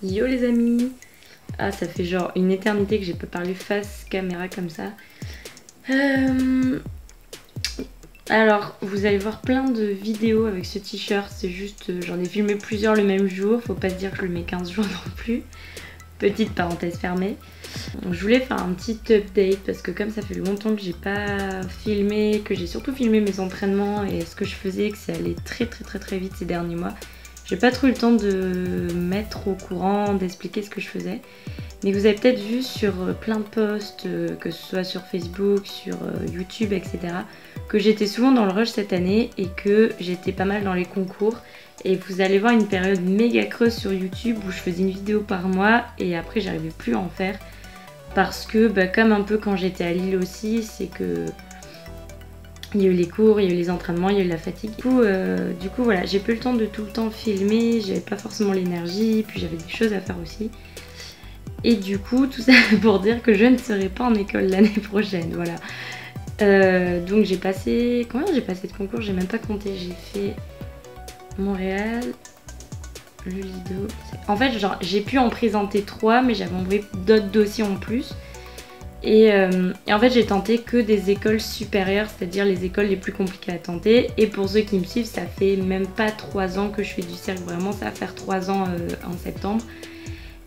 Yo les amis. Ah, ça fait genre une éternité que j'ai pas parlé face caméra comme ça. Alors, vous allez voir plein de vidéos avec ce t-shirt. C'est juste, j'en ai filmé plusieurs le même jour. Faut pas se dire que je le mets 15 jours non plus. Petite parenthèse fermée. Je voulais faire un petit update parce que comme ça fait longtemps que j'ai pas filmé, que j'ai surtout filmé mes entraînements et ce que je faisais, que c'est allé très vite ces derniers mois. J'ai pas trop eu le temps de mettre au courant, d'expliquer ce que je faisais. Mais vous avez peut-être vu sur plein de posts, que ce soit sur Facebook, sur YouTube, etc. que j'étais souvent dans le rush cette année et que j'étais pas mal dans les concours. Et vous allez voir une période méga creuse sur YouTube où je faisais une vidéo par mois et après j'arrivais plus à en faire. Parce que comme un peu quand j'étais à Lille aussi, c'est que il y a eu les cours, il y a eu les entraînements, il y a eu la fatigue. Du coup voilà, j'ai pas eu le temps de tout le temps filmer, j'avais pas forcément l'énergie, puis j'avais des choses à faire aussi. Et du coup, tout ça pour dire que je ne serai pas en école l'année prochaine, voilà. Donc j'ai passé... Combien j'ai passé de concours? J'ai même pas compté, j'ai fait Montréal, le Lido... En fait, genre, j'ai pu en présenter 3, mais j'avais envoyé d'autres dossiers en plus. Et en fait, j'ai tenté que des écoles supérieures, c'est-à-dire les écoles les plus compliquées à tenter. Et pour ceux qui me suivent, ça fait même pas 3 ans que je fais du cirque, vraiment, ça va faire 3 ans en septembre.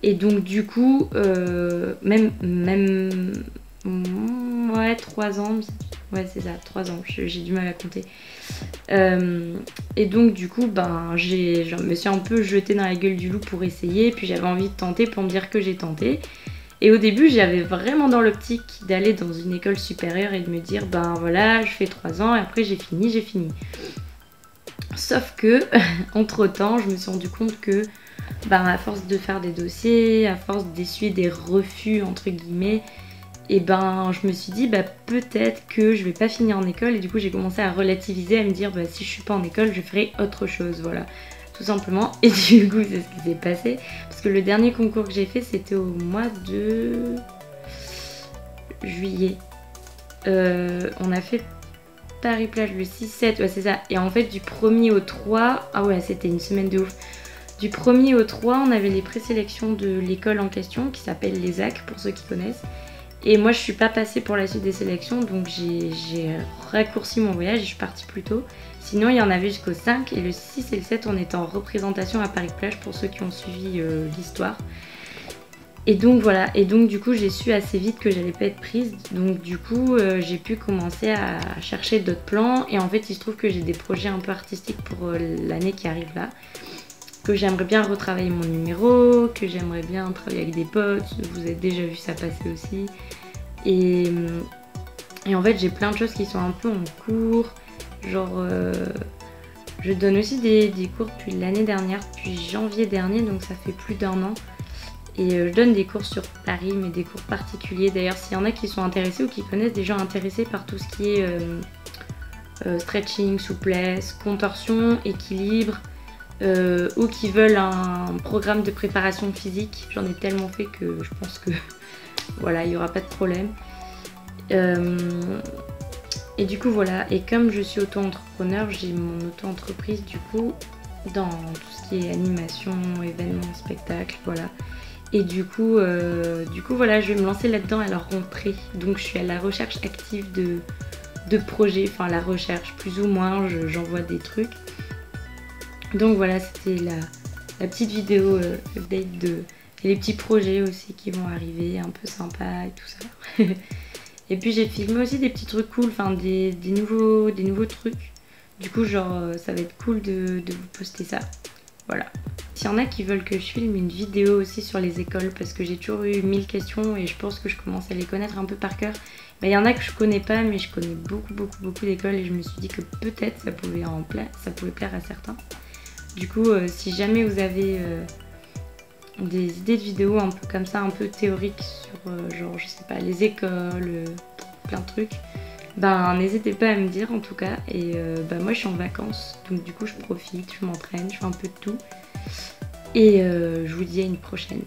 Et donc du coup, ouais, 3 ans, ouais c'est ça, 3 ans, j'ai du mal à compter. Et donc du coup, je me suis un peu jetée dans la gueule du loup pour essayer, puis j'avais envie de tenter pour me dire que j'ai tenté. Et au début, j'avais vraiment dans l'optique d'aller dans une école supérieure et de me dire, voilà, je fais 3 ans et après j'ai fini. Sauf que, entre temps, je me suis rendu compte que à force de faire des dossiers, à force d'essuyer des refus entre guillemets, et je me suis dit peut-être que je vais pas finir en école et du coup j'ai commencé à relativiser, à me dire si je suis pas en école je ferai autre chose, voilà, tout simplement. Et du coup c'est ce qui s'est passé parce que le dernier concours que j'ai fait c'était au mois de juillet. On a fait Paris-Plage le 6-7, ouais c'est ça, et en fait du 1er au 3, ah ouais c'était une semaine de ouf. Du 1er au 3, on avait les présélections de l'école en question qui s'appelle les AC pour ceux qui connaissent. Et moi je suis pas passée pour la suite des sélections, donc j'ai raccourci mon voyage et je suis partie plus tôt. Sinon il y en avait jusqu'au 5 et le 6 et le 7 on était en représentation à Paris-Plage pour ceux qui ont suivi l'histoire. Et donc voilà, et donc du coup j'ai su assez vite que j'allais pas être prise, donc du coup j'ai pu commencer à chercher d'autres plans et en fait il se trouve que j'ai des projets un peu artistiques pour l'année qui arrive là. Que j'aimerais bien retravailler mon numéro, que j'aimerais bien travailler avec des potes, vous avez déjà vu ça passer aussi. Et en fait j'ai plein de choses qui sont un peu en cours, genre je donne aussi des cours depuis l'année dernière, depuis janvier dernier, donc ça fait plus d'1 an. Et je donne des cours sur Paris, mais des cours particuliers. D'ailleurs s'il y en a qui sont intéressés ou qui connaissent des gens intéressés par tout ce qui est stretching, souplesse, contorsion, équilibre, ou qui veulent un programme de préparation physique, j'en ai tellement fait que je pense que voilà, il n'y aura pas de problème. Et du coup voilà, et comme je suis auto-entrepreneur, j'ai mon auto-entreprise du coup dans tout ce qui est animation, événements, spectacles, voilà. Et du coup voilà, je vais me lancer là-dedans à la rentrée. Donc je suis à la recherche active de projets, enfin la recherche plus ou moins, j'envoie des trucs. Donc voilà, c'était la petite vidéo update et les petits projets aussi qui vont arriver, un peu sympa et tout ça. Et puis j'ai filmé aussi des petits trucs cool, enfin des nouveaux trucs. Du coup genre ça va être cool de vous poster ça. Voilà. S'il y en a qui veulent que je filme une vidéo aussi sur les écoles, parce que j'ai toujours eu 1000 questions et je pense que je commence à les connaître un peu par cœur. Il y en a que je connais pas, mais je connais beaucoup d'écoles et je me suis dit que peut-être ça pouvait plaire à certains. Du coup, si jamais vous avez des idées de vidéos un peu comme ça, un peu théoriques sur genre je sais pas, les écoles, plein de trucs, n'hésitez pas à me dire en tout cas. Et moi je suis en vacances, donc du coup je profite, je m'entraîne, je fais un peu de tout. Et je vous dis à une prochaine.